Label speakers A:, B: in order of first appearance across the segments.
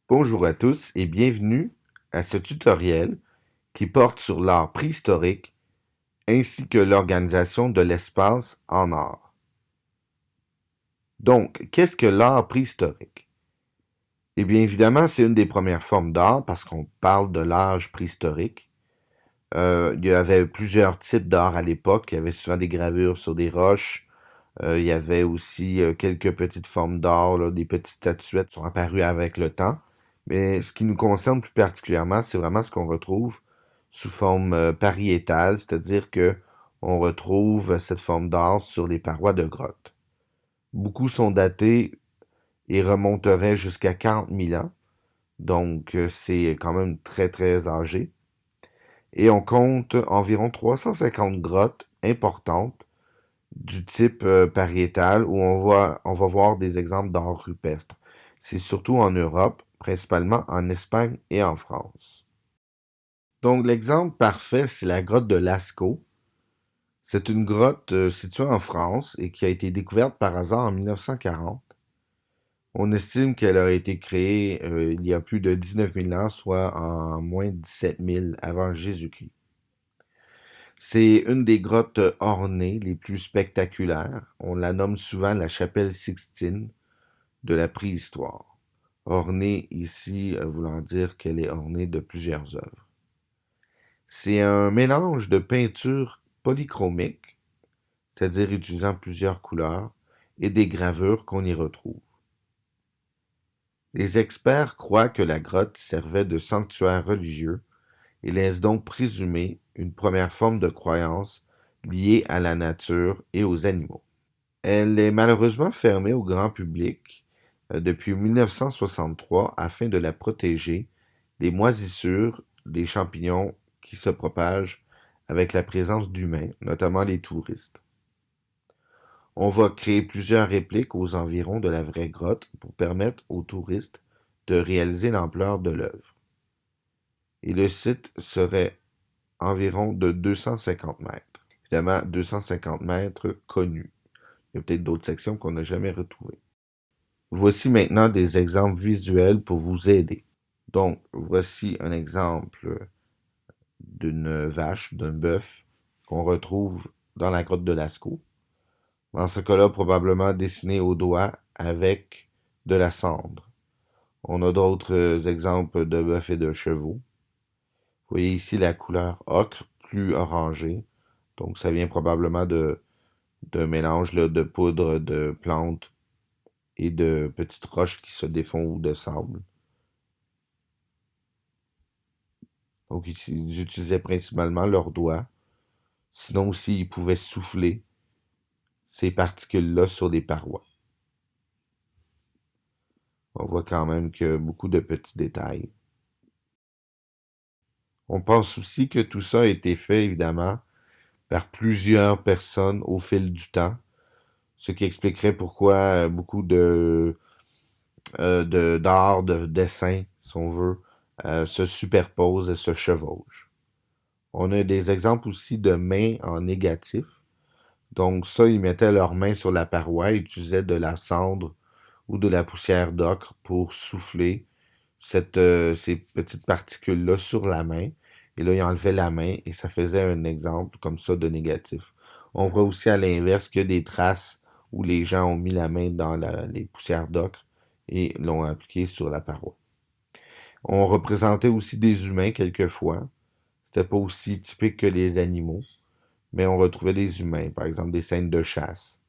A: Bonjour à tous et bienvenue à ce tutoriel qui porte sur l'art préhistorique ainsi que l'organisation de l'espace en art. Donc, qu'est-ce que l'art préhistorique? Eh bien, évidemment, c'est une des premières formes d'art parce qu'on parle de l'âge préhistorique. Il y avait plusieurs types d'art à l'époque. Il y avait souvent des gravures sur des roches. Il y avait aussi quelques petites formes d'art, là, des petites statuettes qui sont apparues avec le temps. Mais ce qui nous concerne plus particulièrement, c'est vraiment ce qu'on retrouve sous forme pariétale, c'est-à-dire que on retrouve cette forme d'art sur les parois de grottes. Beaucoup sont datés et remonteraient jusqu'à 40 000 ans, donc c'est quand même très très âgé. Et on compte environ 350 grottes importantes du type pariétal où on va voir des exemples d'art rupestre. C'est surtout en Europe, principalement en Espagne et en France. Donc l'exemple parfait, c'est la grotte de Lascaux. C'est une grotte située en France et qui a été découverte par hasard en 1940. On estime qu'elle aurait été créée il y a plus de 19 000 ans, soit en moins de 17 000 avant Jésus-Christ. C'est une des grottes ornées les plus spectaculaires. On la nomme souvent la chapelle Sixtine de la préhistoire. Ornée ici voulant dire qu'elle est ornée de plusieurs œuvres. C'est un mélange de peinture polychromique, c'est-à-dire utilisant plusieurs couleurs, et des gravures qu'on y retrouve. Les experts croient que la grotte servait de sanctuaire religieux et laisse donc présumer une première forme de croyance liée à la nature et aux animaux. Elle est malheureusement fermée au grand public depuis 1963 afin de la protéger des moisissures des champignons qui se propagent avec la présence d'humains, notamment les touristes. On va créer plusieurs répliques aux environs de la vraie grotte pour permettre aux touristes de réaliser l'ampleur de l'œuvre. Et le site serait environ de 250 mètres. Évidemment, 250 mètres connus. Il y a peut-être d'autres sections qu'on n'a jamais retrouvées. Voici maintenant des exemples visuels pour vous aider. Donc, voici un exemple d'une vache, d'un bœuf qu'on retrouve dans la grotte de Lascaux. Dans ce cas-là, probablement dessiné au doigt avec de la cendre. On a d'autres exemples de bœufs et de chevaux. Vous voyez ici la couleur ocre, plus orangée. Donc, ça vient probablement d'un mélange là, de poudre de plantes et de petites roches qui se défont ou de sable. Donc, ils utilisaient principalement leurs doigts. Sinon aussi, ils pouvaient souffler ces particules-là sur des parois. On voit quand même que beaucoup de petits détails. On pense aussi que tout ça a été fait, évidemment, par plusieurs personnes au fil du temps, ce qui expliquerait pourquoi beaucoup d'art, de dessin, si on veut, se superposent et se chevauchent. On a des exemples aussi de mains en négatif. Donc ça, ils mettaient leurs mains sur la paroi, ils utilisaient de la cendre ou de la poussière d'ocre pour souffler ces petites particules-là sur la main. Et là, ils enlevaient la main et ça faisait un exemple comme ça de négatif. On voit aussi à l'inverse qu'il y a des traces où les gens ont mis la main dans les poussières d'ocre et l'ont appliqué sur la paroi. On représentait aussi des humains quelquefois. C'était pas aussi typique que les animaux, mais on retrouvait des humains, par exemple des scènes de chasse.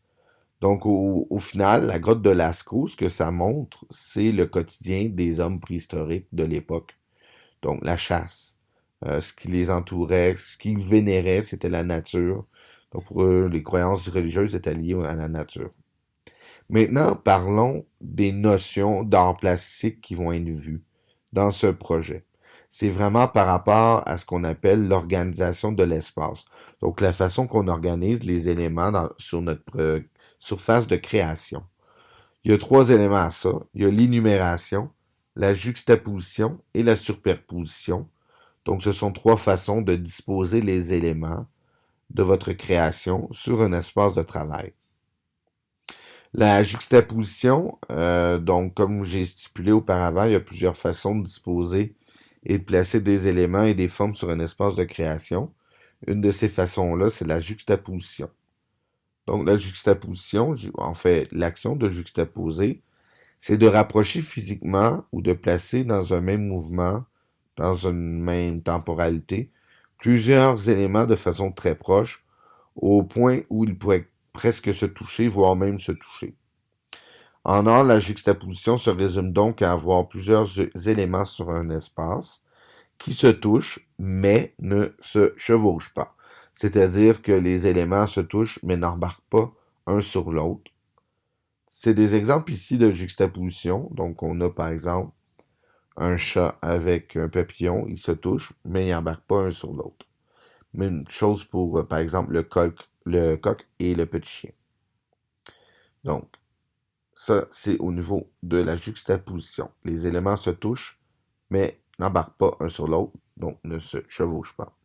A: Donc, au final, la grotte de Lascaux, ce que ça montre, c'est le quotidien des hommes préhistoriques de l'époque. Donc, la chasse. Ce qui les entourait, ce qu'ils vénéraient, c'était la nature. Donc, pour eux, les croyances religieuses étaient liées à la nature. Maintenant, parlons des notions d'art plastique qui vont être vues dans ce projet. C'est vraiment par rapport à ce qu'on appelle l'organisation de l'espace. Donc, la façon qu'on organise les éléments sur notre surface de création. Il y a trois éléments à ça. Il y a l'énumération, la juxtaposition et la superposition. Donc, ce sont trois façons de disposer les éléments de votre création sur un espace de travail. La juxtaposition, donc comme j'ai stipulé auparavant, il y a plusieurs façons de disposer et de placer des éléments et des formes sur un espace de création. Une de ces façons-là, c'est la juxtaposition. Donc la juxtaposition, en fait, l'action de juxtaposer, c'est de rapprocher physiquement ou de placer dans un même mouvement, dans une même temporalité, plusieurs éléments de façon très proche, au point où ils pourraient presque se toucher, voire même se toucher. En art, la juxtaposition se résume donc à avoir plusieurs éléments sur un espace qui se touchent, mais ne se chevauchent pas. C'est-à-dire que les éléments se touchent, mais n'embarquent pas un sur l'autre. C'est des exemples ici de juxtaposition. Donc, on a par exemple un chat avec un papillon, ils se touchent, mais ils n'embarquent pas un sur l'autre. Même chose pour, par exemple, le coq et le petit chien. Donc, ça, c'est au niveau de la juxtaposition. Les éléments se touchent, mais n'embarquent pas un sur l'autre, donc ne se chevauchent pas.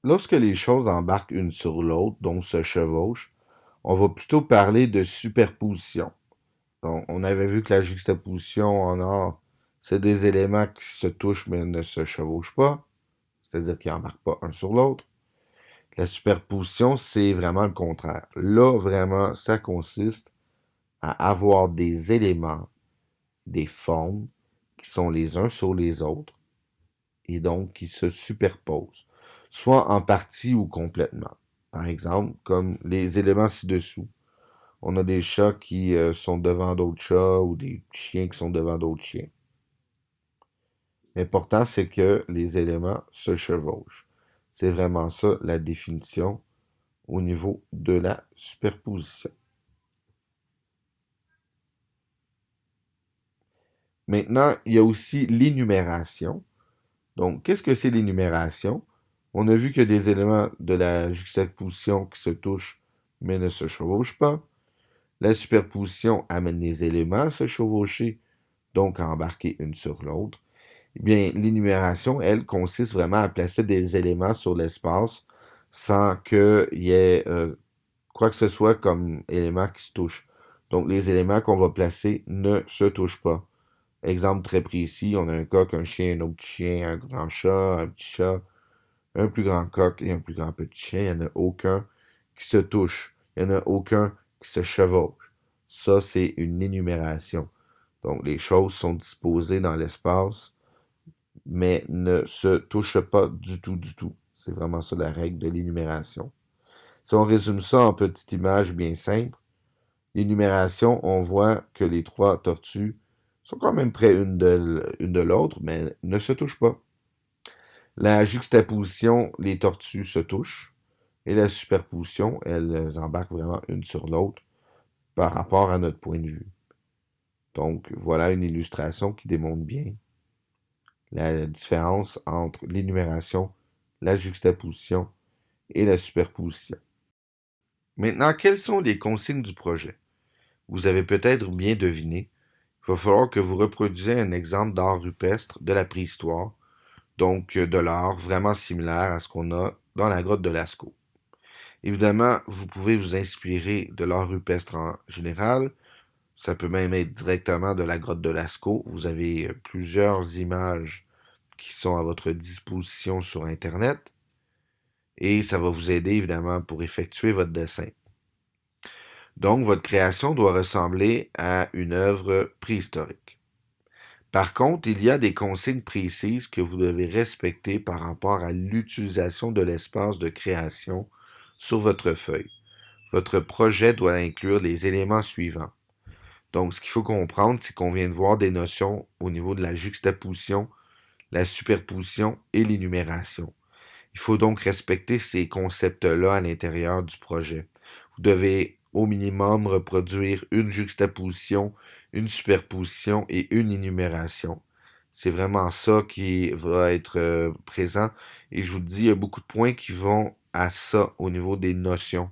A: Lorsque les choses embarquent une sur l'autre, donc se chevauchent, on va plutôt parler de superposition. Donc, on avait vu que la juxtaposition en art, c'est des éléments qui se touchent mais ne se chevauchent pas, c'est-à-dire qu'ils n'embarquent pas un sur l'autre. La superposition, c'est vraiment le contraire. Là, vraiment, ça consiste à avoir des éléments, des formes qui sont les uns sur les autres et donc qui se superposent, soit en partie ou complètement. Par exemple, comme les éléments ci-dessous. On a des chats qui sont devant d'autres chats ou des chiens qui sont devant d'autres chiens. L'important, c'est que les éléments se chevauchent. C'est vraiment ça la définition au niveau de la superposition. Maintenant, il y a aussi l'énumération. Donc, qu'est-ce que c'est l'énumération? On a vu qu'il y a des éléments de la juxtaposition qui se touchent mais ne se chevauchent pas. La superposition amène les éléments à se chevaucher, donc à embarquer une sur l'autre. Eh bien, l'énumération, elle, consiste vraiment à placer des éléments sur l'espace sans qu'il y ait quoi que ce soit comme élément qui se touche. Donc, les éléments qu'on va placer ne se touchent pas. Exemple très précis, on a un coq, un chien, un autre chien, un grand chat, un petit chat, un plus grand coq et un plus grand petit chien. Il n'y en a aucun qui se touche. Il n'y en a aucun qui se chevauche. Ça, c'est une énumération. Donc, les choses sont disposées dans l'espace, mais ne se touchent pas du tout, du tout. C'est vraiment ça la règle de l'énumération. Si on résume ça en petite image bien simple, l'énumération, on voit que les trois tortues sont quand même près une de l'autre, mais ne se touchent pas. La juxtaposition, les tortues se touchent, et la superposition, elles embarquent vraiment une sur l'autre par rapport à notre point de vue. Donc, voilà une illustration qui démontre bien la différence entre l'énumération, la juxtaposition et la superposition. Maintenant, quelles sont les consignes du projet? Vous avez peut-être bien deviné, il va falloir que vous reproduisez un exemple d'art rupestre de la préhistoire, donc de l'art vraiment similaire à ce qu'on a dans la grotte de Lascaux. Évidemment, vous pouvez vous inspirer de l'art rupestre en général, ça peut même être directement de la grotte de Lascaux. Vous avez plusieurs images qui sont à votre disposition sur Internet et ça va vous aider évidemment pour effectuer votre dessin. Donc, votre création doit ressembler à une œuvre préhistorique. Par contre, il y a des consignes précises que vous devez respecter par rapport à l'utilisation de l'espace de création sur votre feuille. Votre projet doit inclure les éléments suivants. Donc, ce qu'il faut comprendre, c'est qu'on vient de voir des notions au niveau de la juxtaposition, la superposition et l'énumération. Il faut donc respecter ces concepts-là à l'intérieur du projet. Vous devez au minimum reproduire une juxtaposition, une superposition et une énumération. C'est vraiment ça qui va être présent. Et je vous dis, il y a beaucoup de points qui vont à ça au niveau des notions.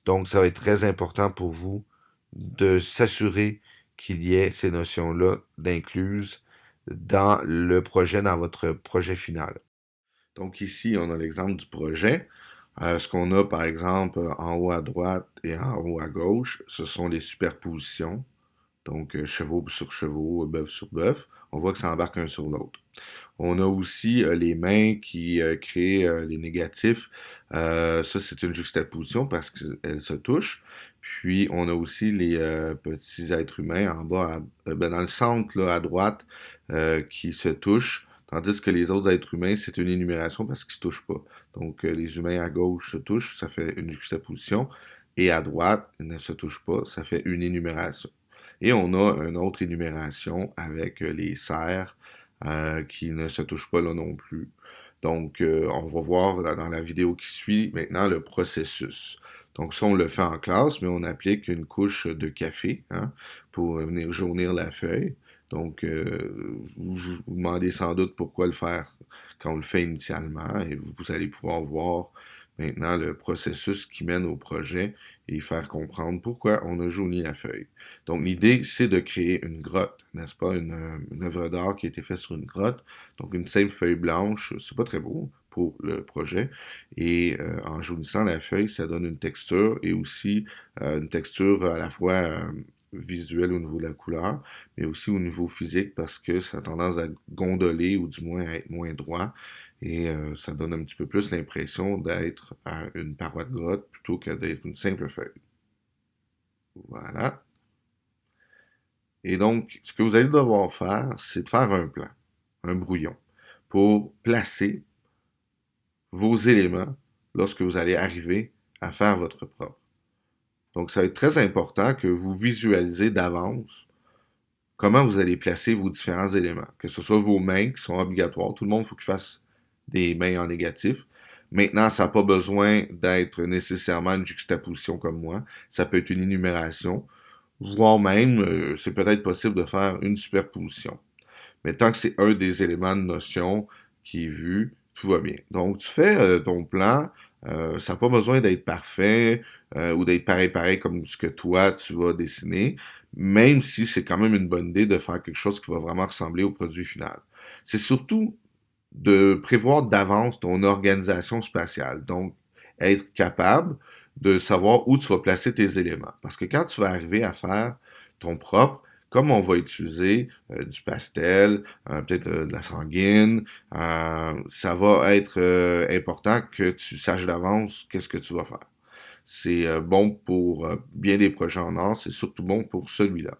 A: Donc, ça va être très important pour vous de s'assurer qu'il y ait ces notions-là d'incluses dans le projet, dans votre projet final. Donc ici, on a l'exemple du projet. Ce qu'on a, par exemple, en haut à droite et en haut à gauche, ce sont les superpositions. Donc, chevaux sur chevaux, bœuf sur bœuf. On voit que ça embarque un sur l'autre. On a aussi les mains qui créent les négatifs. Ça, c'est une juxtaposition parce qu'elles se touchent. Puis, on a aussi les petits êtres humains en bas, dans le centre, là, à droite, qui se touchent. Tandis que les autres êtres humains, c'est une énumération parce qu'ils ne se touchent pas. Donc, les humains à gauche se touchent, ça fait une juxtaposition. Et à droite, ils ne se touchent pas, ça fait une énumération. Et on a une autre énumération avec les cerfs qui ne se touchent pas là non plus. Donc, on va voir dans la vidéo qui suit maintenant le processus. Donc, ça, on le fait en classe, mais on applique une couche de café hein, pour venir jaunir la feuille. Donc, vous demandez sans doute pourquoi le faire quand on le fait initialement, et vous allez pouvoir voir maintenant le processus qui mène au projet et faire comprendre pourquoi on a jauni la feuille. Donc l'idée, c'est de créer une grotte, n'est-ce pas? Une œuvre d'art qui a été faite sur une grotte. Donc une simple feuille blanche, c'est pas très beau pour le projet. Et en jaunissant la feuille, ça donne une texture et aussi une texture à la fois visuelle au niveau de la couleur, mais aussi au niveau physique parce que ça a tendance à gondoler ou du moins à être moins droit. Et ça donne un petit peu plus l'impression d'être une paroi de grotte plutôt que d'être une simple feuille. Voilà. Et donc, ce que vous allez devoir faire, c'est de faire un plan, un brouillon, pour placer vos éléments lorsque vous allez arriver à faire votre propre. Donc, ça va être très important que vous visualisez d'avance comment vous allez placer vos différents éléments, que ce soit vos mains qui sont obligatoires. Tout le monde, il faut qu'il fasse des mains en négatif. Maintenant, ça n'a pas besoin d'être nécessairement une juxtaposition comme moi. Ça peut être une énumération, voire même, c'est peut-être possible de faire une superposition. Mais tant que c'est un des éléments de notion qui est vu, tout va bien. Donc, tu fais ton plan, ça n'a pas besoin d'être parfait ou d'être pareil comme ce que toi, tu vas dessiner, même si c'est quand même une bonne idée de faire quelque chose qui va vraiment ressembler au produit final. C'est surtout de prévoir d'avance ton organisation spatiale. Donc, être capable de savoir où tu vas placer tes éléments. Parce que quand tu vas arriver à faire ton propre, comme on va utiliser du pastel, peut-être de la sanguine, ça va être important que tu saches d'avance qu'est-ce que tu vas faire. C'est bon pour bien des projets en art, c'est surtout bon pour celui-là.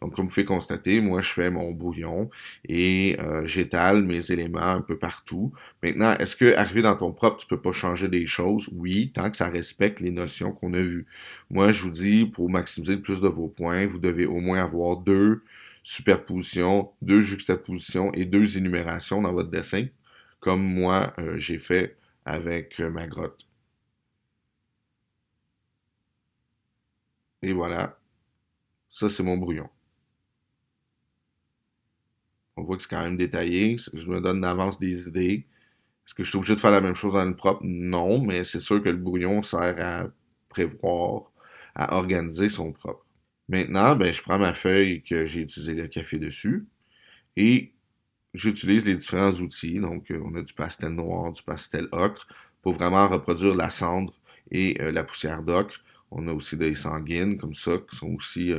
A: Donc, comme vous pouvez constater, moi, je fais mon bouillon et j'étale mes éléments un peu partout. Maintenant, est-ce que arrivé dans ton propre, tu peux pas changer des choses? Oui, tant que ça respecte les notions qu'on a vues. Moi, je vous dis, pour maximiser le plus de vos points, vous devez au moins avoir deux superpositions, deux juxtapositions et deux énumérations dans votre dessin, comme moi, j'ai fait avec ma grotte. Et voilà, ça, c'est mon brouillon. On voit que c'est quand même détaillé. Je me donne d'avance des idées. Est-ce que je suis obligé de faire la même chose dans le propre? Non, mais c'est sûr que le brouillon sert à prévoir, à organiser son propre. Maintenant, ben, je prends ma feuille que j'ai utilisé le café dessus et j'utilise les différents outils. Donc, on a du pastel noir, du pastel ocre pour vraiment reproduire la cendre et la poussière d'ocre. On a aussi des sanguines comme ça qui sont aussi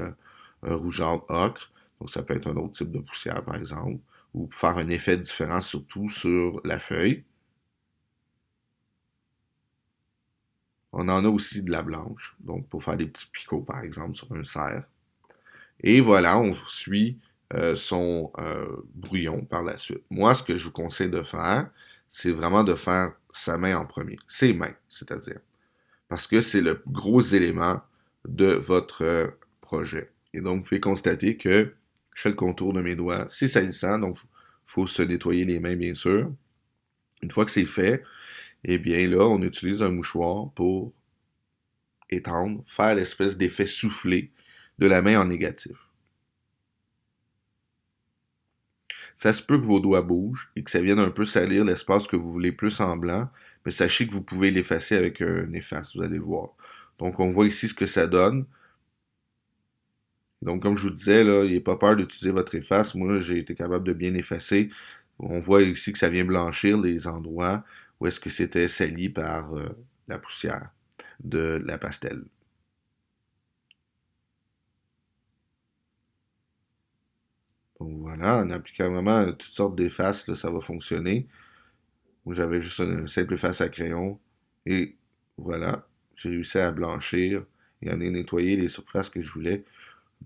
A: rougeâtres ocre. Donc, ça peut être un autre type de poussière, par exemple, ou pour faire un effet différent surtout sur la feuille. On en a aussi de la blanche, donc pour faire des petits picots, par exemple, sur un cerf. Et voilà, on suit son brouillon par la suite. Moi, ce que je vous conseille de faire, c'est vraiment de faire sa main en premier. Ses mains, c'est-à-dire. Parce que c'est le gros élément de votre projet. Et donc, vous pouvez constater que je fais le contour de mes doigts. C'est salissant, donc il faut se nettoyer les mains, bien sûr. Une fois que c'est fait, eh bien là, on utilise un mouchoir pour étendre, faire l'espèce d'effet soufflé de la main en négatif. Ça se peut que vos doigts bougent et que ça vienne un peu salir l'espace que vous voulez plus en blanc, mais sachez que vous pouvez l'effacer avec un efface, vous allez voir. Donc on voit ici ce que ça donne. Donc comme je vous disais, là, il n'est pas peur d'utiliser votre efface. Moi, j'ai été capable de bien effacer. On voit ici que ça vient blanchir les endroits où est-ce que c'était sali par la poussière de la pastel. Donc voilà, en appliquant vraiment toutes sortes d'effaces, là, ça va fonctionner. Moi, j'avais juste une simple efface à crayon. Et voilà, j'ai réussi à blanchir et à nettoyer les surfaces que je voulais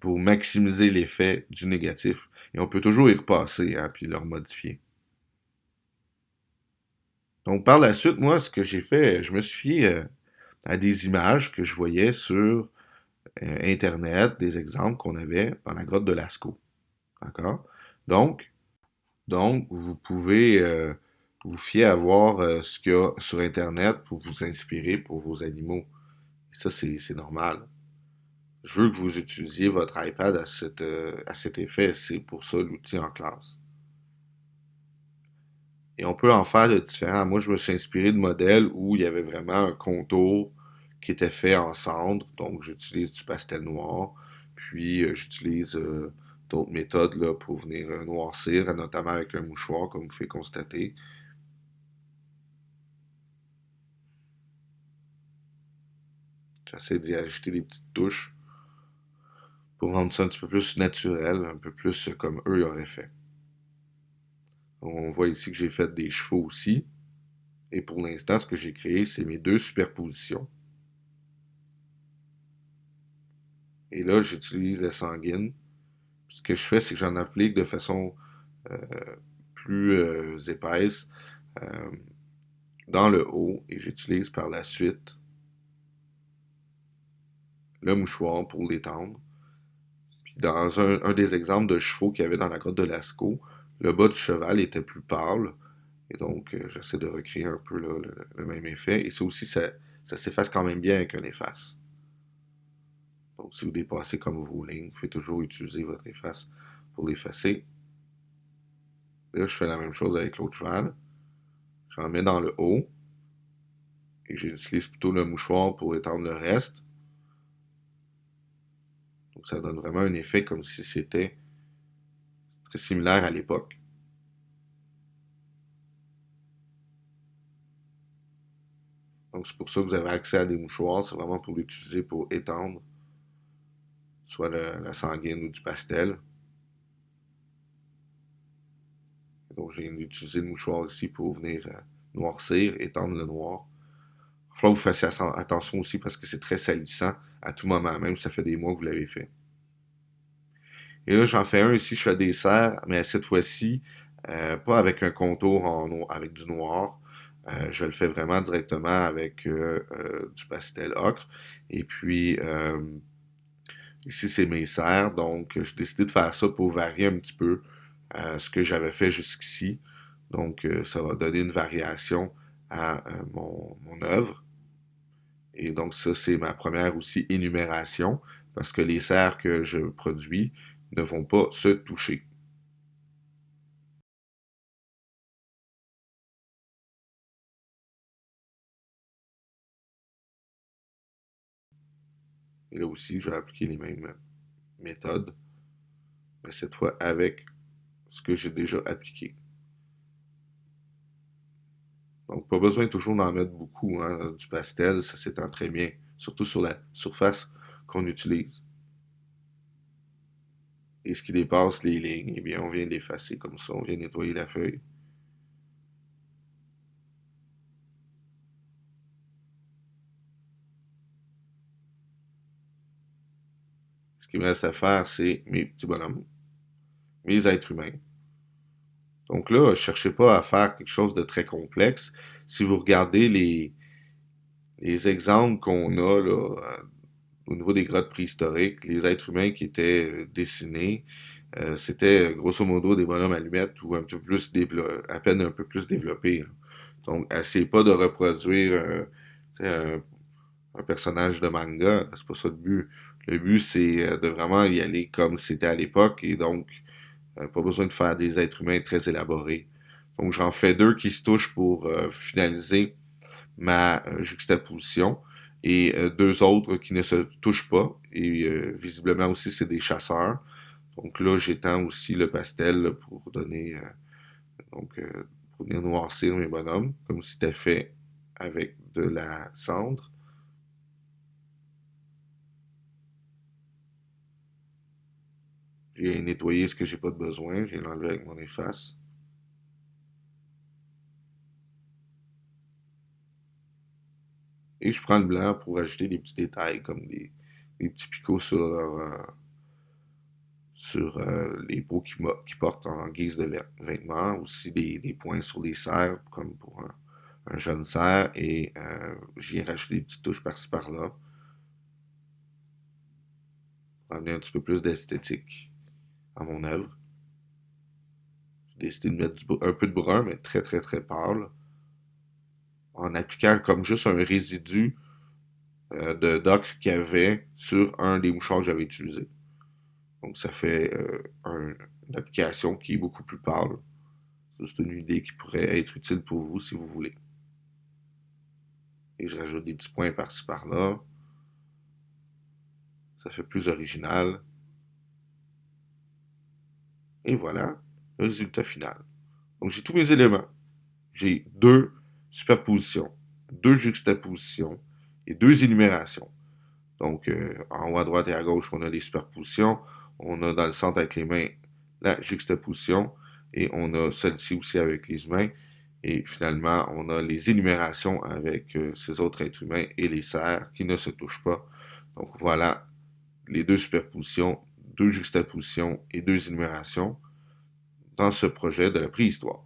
A: pour maximiser l'effet du négatif. Et on peut toujours y repasser, hein, puis le remodifier. Donc par la suite, moi, ce que j'ai fait, je me suis fié à des images que je voyais sur Internet, des exemples qu'on avait dans la grotte de Lascaux. D'accord? Donc, donc, vous pouvez vous fier à voir ce qu'il y a sur Internet pour vous inspirer pour vos animaux. Et ça, c'est normal. Je veux que vous utilisiez votre iPad à cet effet. C'est pour ça l'outil en classe. Et on peut en faire de différents. Moi, je me suis inspiré de modèles où il y avait vraiment un contour qui était fait en cendre. Donc, j'utilise du pastel noir. Puis, j'utilise d'autres méthodes là, pour venir noircir, notamment avec un mouchoir, comme vous pouvez constater. J'essaie d'y ajouter des petites touches pour rendre ça un petit peu plus naturel, un peu plus comme eux y auraient fait. On voit ici que j'ai fait des chevaux aussi. Et pour l'instant, ce que j'ai créé, c'est mes deux superpositions. Et là, j'utilise la sanguine. Ce que je fais, c'est que j'en applique de façon euh, plus épaisse euh, dans le haut et j'utilise par la suite le mouchoir pour l'étendre. Puis dans un des exemples de chevaux qu'il y avait dans la grotte de Lascaux, le bas du cheval était plus pâle. Et donc, j'essaie de recréer un peu là, le même effet. Et ça aussi, ça s'efface quand même bien avec un efface. Donc, si vous dépassez comme vos lignes, vous pouvez toujours utiliser votre efface pour l'effacer. Là, je fais la même chose avec l'autre cheval. J'en mets dans le haut. Et j'utilise plutôt le mouchoir pour étendre le reste. Donc, ça donne vraiment un effet comme si c'était très similaire à l'époque. Donc, c'est pour ça que vous avez accès à des mouchoirs. C'est vraiment pour l'utiliser pour étendre soit la sanguine ou du pastel. Donc, j'ai utilisé le mouchoir ici pour venir noircir, étendre le noir. Il faut que vous fassiez attention aussi parce que c'est très salissant à tout moment, même si ça fait des mois que vous l'avez fait. Et là, j'en fais un ici, je fais des serres, mais cette fois-ci, pas avec un contour avec du noir. Je le fais vraiment directement avec du pastel ocre. Et puis, ici, c'est mes serres. Donc, j'ai décidé de faire ça pour varier un petit peu ce que j'avais fait jusqu'ici. Donc, ça va donner une variation à mon œuvre. Et donc, ça, c'est ma première aussi énumération, parce que les serres que je produis ne vont pas se toucher. Et là aussi, je vais appliquer les mêmes méthodes, mais cette fois avec ce que j'ai déjà appliqué. Donc, pas besoin toujours d'en mettre beaucoup, hein, du pastel, ça s'étend très bien, surtout sur la surface qu'on utilise. Et ce qui dépasse les lignes, eh bien, on vient l'effacer comme ça, on vient nettoyer la feuille. Ce qui me reste à faire, c'est mes petits bonhommes, mes êtres humains. Donc là, cherchez pas à faire quelque chose de très complexe. Si vous regardez les exemples qu'on a là, au niveau des grottes préhistoriques, les êtres humains qui étaient dessinés, c'était grosso modo des bonhommes allumettes ou un peu plus à peine un peu plus développés, là. Donc, essayez pas de reproduire un personnage de manga, c'est pas ça le but. Le but, c'est de vraiment y aller comme c'était à l'époque et donc pas besoin de faire des êtres humains très élaborés. Donc j'en fais deux qui se touchent pour finaliser ma juxtaposition et deux autres qui ne se touchent pas. Et visiblement aussi c'est des chasseurs. Donc là j'étends aussi le pastel là, pour donner donc pour venir noircir mes bonhommes comme si c'était fait. avec de la cendre. J'ai nettoyé ce que j'ai pas de besoin, j'ai l'enlevé avec mon efface. Et je prends le blanc pour ajouter des petits détails comme des petits picots sur les peaux qui portent en guise de vêtements, aussi des points sur les serres, comme pour un jeune cerf, et j'y ai rajouté des petites touches par-ci par-là, pour amener un petit peu plus d'esthétique à mon œuvre. J'ai décidé de mettre un peu de brun, mais très très très pâle, en appliquant comme juste un résidu d'ocre qu'il y avait sur un des mouchoirs que j'avais utilisé. Donc ça fait une application qui est beaucoup plus pâle. C'est une idée qui pourrait être utile pour vous si vous voulez. Et je rajoute des petits points par-ci par-là. Ça fait plus original. Et voilà le résultat final. Donc j'ai tous mes éléments. J'ai deux superpositions, deux juxtapositions et deux énumérations. Donc en haut à droite et à gauche, on a les superpositions. On a dans le centre avec les mains la juxtaposition. Et on a celle-ci aussi avec les humains. Et finalement, on a les énumérations avec ces autres êtres humains et les cerfs qui ne se touchent pas. Donc voilà les deux superpositions, deux juxtapositions et deux énumérations dans ce projet de la préhistoire.